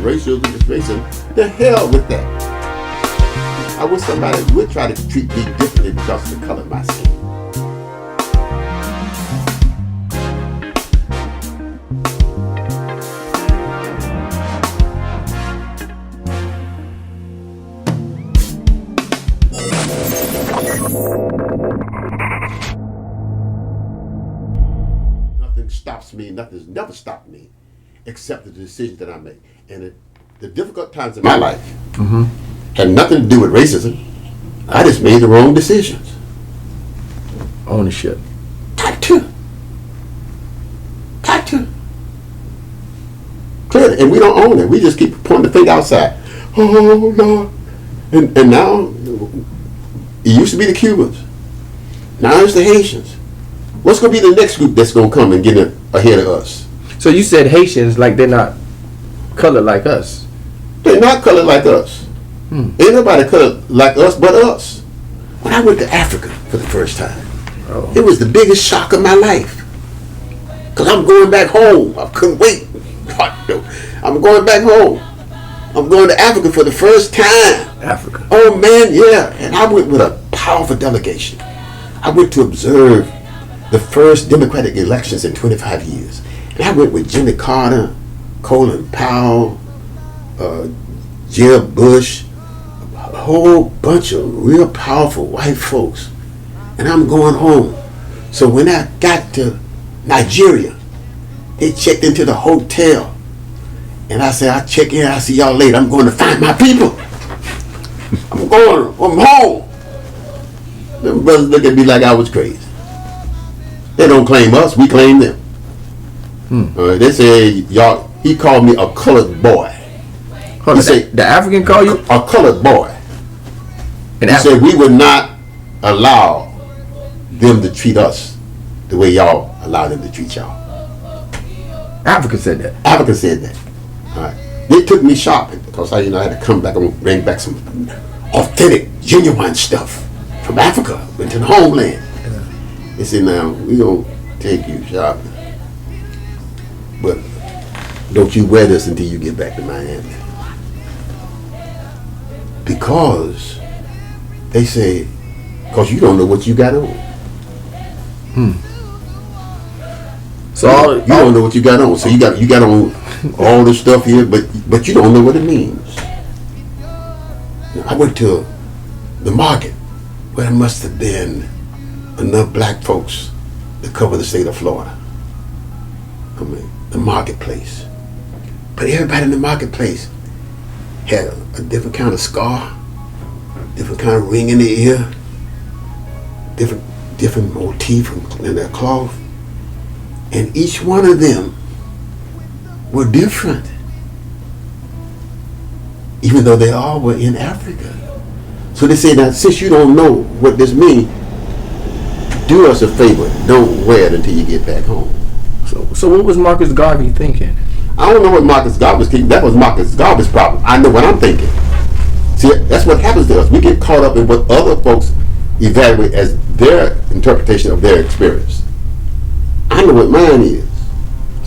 racism is racism. The hell with that. I wish somebody would try to treat me differently because of the color of my skin. Nothing stops me, nothing's never stopped me except the decisions that I make. And the difficult times in my life had nothing to do with racism. I just made the wrong decisions. Ownership. Got to. Clearly, and we don't own it. We just keep pointing the finger outside. Oh, Lord. And now, it used to be the Cubans. Now it's the Haitians. What's going to be the next group that's going to come and get ahead of us? So you said Haitians like they're not colored like us. They're not colored like us. Ain't nobody colored like us but us. When I went to Africa for the first time, it was the biggest shock of my life. Because I'm going back home. I couldn't wait. I'm going back home. I'm going to Africa for the first time. Africa. Oh, man, yeah. And I went with a powerful delegation. I went to observe the first Democratic elections in 25 years. And I went with Jimmy Carter, Colin Powell, Jeb Bush, a whole bunch of real powerful white folks. And I'm going home. So when I got to Nigeria, they checked into the hotel. And I said, I'll check in, I'll see y'all later. I'm going to find my people. I'm home. Them brothers look at me like I was crazy. They don't claim us, we claim them. They say, y'all, he called me a colored boy. He said, the African call you? A colored boy. He said we would not allow them to treat us the way y'all allow them to treat y'all. Africa said that? Africa said that. All right. They took me shopping because I had to come back and bring back some authentic, genuine stuff from Africa into the homeland. They said, now, we gonna take you shopping, but don't you wear this until you get back to Miami. Because they say, because you don't know what you got on. So you don't know what you got on. So you got on all this stuff here, but you don't know what it means. I went to the market where there must have been enough black folks to cover the state of Florida. I mean, the marketplace. But everybody in the marketplace had a different kind of scar, different kind of ring in the ear, different motif in their cloth. And each one of them were different, even though they all were in Africa. So they say, now, since you don't know what this means, do us a favor, don't wear it until you get back home. So what was Marcus Garvey thinking? I don't know what Marcus Garvey was thinking. That was Marcus Garvey's problem. I know what I'm thinking. See, that's what happens to us. We get caught up in what other folks evaluate as their interpretation of their experience. I know what mine is.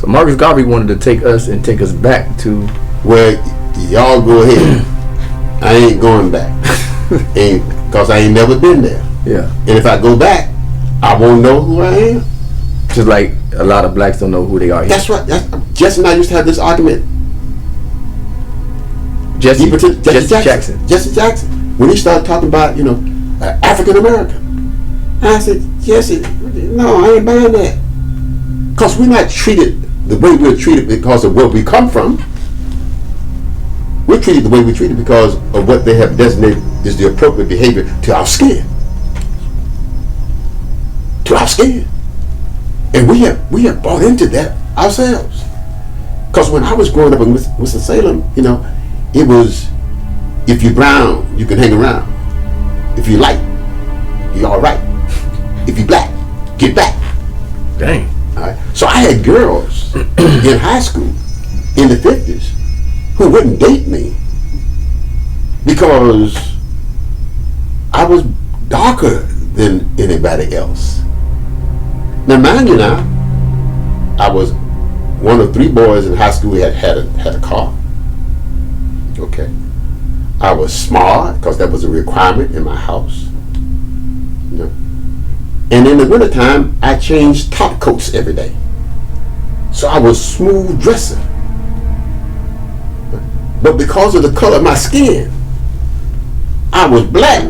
So Marcus Garvey wanted to take us back to where y'all go ahead. I ain't going back. Because I ain't never been there. Yeah. And if I go back, I won't know who I am. Just like a lot of blacks don't know who they are here. That's right. Jesse and I used to have this argument. Jesse Jackson. Jesse Jackson. When he started talking about, African American. I said, Jesse, no, I ain't buying that. Because we're not treated the way we're treated because of where we come from. We're treated the way we're treated because of what they have designated is the appropriate behavior to our skin. To our skin. And we have bought into that ourselves. Because when I was growing up in Winston-Salem, it was, if you're brown, you can hang around. If you're light, you're all right. If you're black, get back. Dang. All right. So I had girls in high school in the 50s who wouldn't date me because I was darker than anybody else. Now, mind you now, I was one of 3 boys in high school who had a car. Okay. I was smart because that was a requirement in my house. You know. And in the wintertime, I changed top coats every day. So I was smooth dresser. But because of the color of my skin, I was black.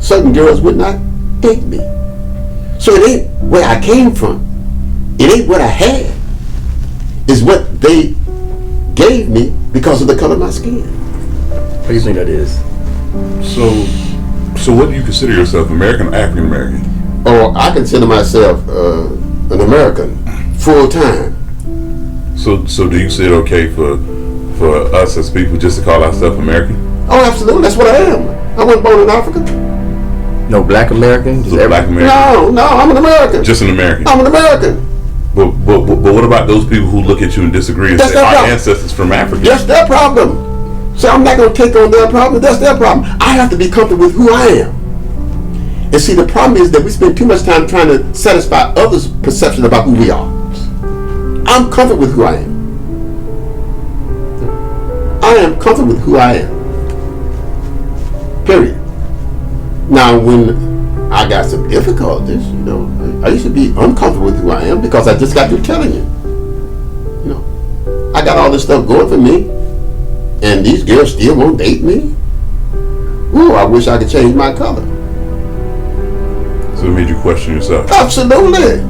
Certain girls would not date me. So it ain't where I came from. It ain't what I had. It's what they gave me because of the color of my skin. What do you think that is? So what do you consider yourself, American or African American? Oh, I consider myself an American, full time. So do you say it okay for us as people just to call ourselves American? Oh, absolutely. That's what I am. I wasn't born in Africa. No black American? So black American? No, I'm an American. Just an American? I'm an American. But what about those people who look at you and disagree and That's say our problem. ancestors from Africa? That's their problem. So I'm not going to take on their problem. That's their problem. I have to be comfortable with who I am. And see, the problem is that we spend too much time trying to satisfy others' perception about who we are. I'm comfortable with who I am. I am comfortable with who I am. Period. Now, when I got some difficulties, you know, I used to be uncomfortable with who I am because I just got through telling you. You know, I got all this stuff going for me, and these girls still won't date me. Ooh, I wish I could change my color. So it made you question yourself? Absolutely.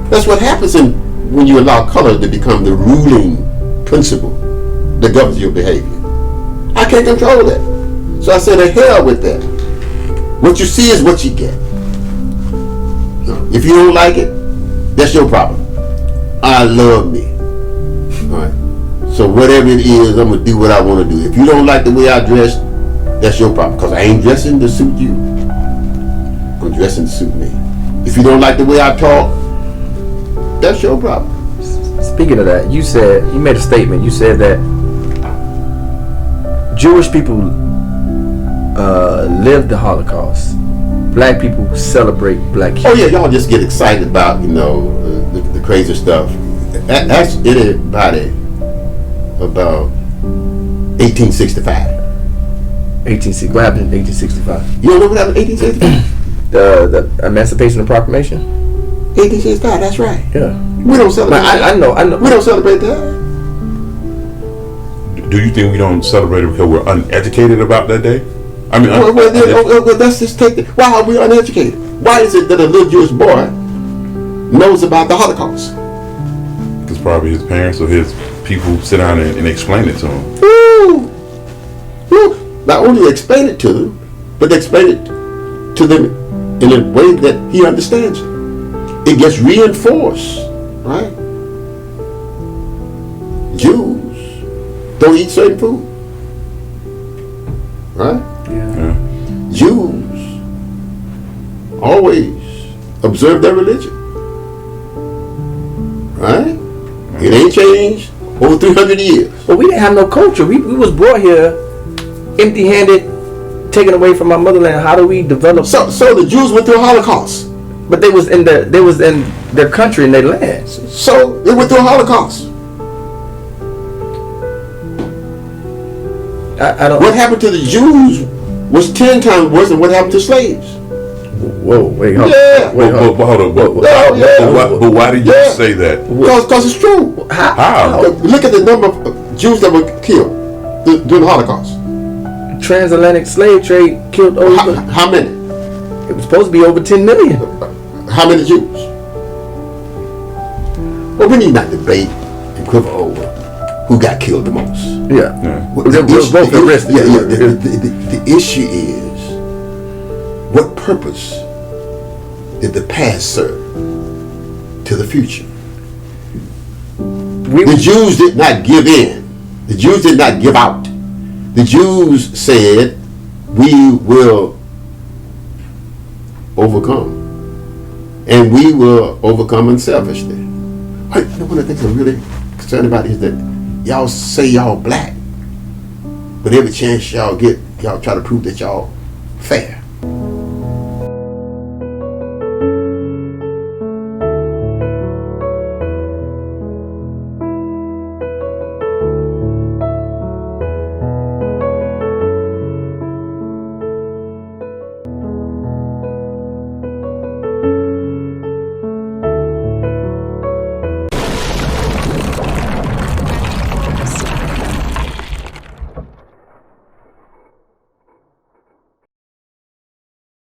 That's what happens when you allow color to become the ruling principle that governs your behavior. I can't control that. So I said, to hell with that. What you see is what you get. If you don't like it, that's your problem. I love me. All right. So whatever it is, I'm going to do what I want to do. If you don't like the way I dress, that's your problem. Because I ain't dressing to suit you. I'm dressing to suit me. If you don't like the way I talk, that's your problem. Speaking of that, you made a statement. You said that Jewish people lived the Holocaust. Black people celebrate Black history. Oh yeah, y'all just get excited about, you know, the crazy stuff. That's anybody about 1865. 1860. What happened in 1865? You don't know what happened in 1865? The Emancipation Proclamation. 1865. That's right. Yeah. We don't celebrate. I know. We don't celebrate that. Do you think we don't celebrate it because we're uneducated about that day? I mean, well, let's just take it. Why are we uneducated? Why is it that a little Jewish boy knows about the Holocaust? Because probably his parents or his people sit down and explain it to him. Woo! Not only explain it to them, but they explain it to them in a way that he understands it. It gets reinforced, right? Jews don't eat certain food, right? Yeah. Jews always observe their religion, right? It ain't changed over 300 years. But we didn't have no culture. We was brought here empty-handed, taken away from our motherland. How do we develop? So the Jews went through a Holocaust. But they was in their country and their land. So they went through a Holocaust. I don't. What happened to the Jews was 10 times worse than what happened to slaves. Whoa, wait, hold Yeah. on. Wait, hold on. But hold on. But why did you say that? Because it's true. How? Look at the number of Jews that were killed during the Holocaust. Transatlantic slave trade killed over. How many? It was supposed to be over 10 million. How many Jews? Well, we need not debate and quibble over who got killed the most. Yeah. The issue is, what purpose did the past serve to the future? The Jews did not give in. The Jews did not give out. The Jews said, we will overcome. And we will overcome unselfishly. One of the things I'm really concerned about is that y'all say y'all black, but every chance y'all get, y'all try to prove that y'all fair.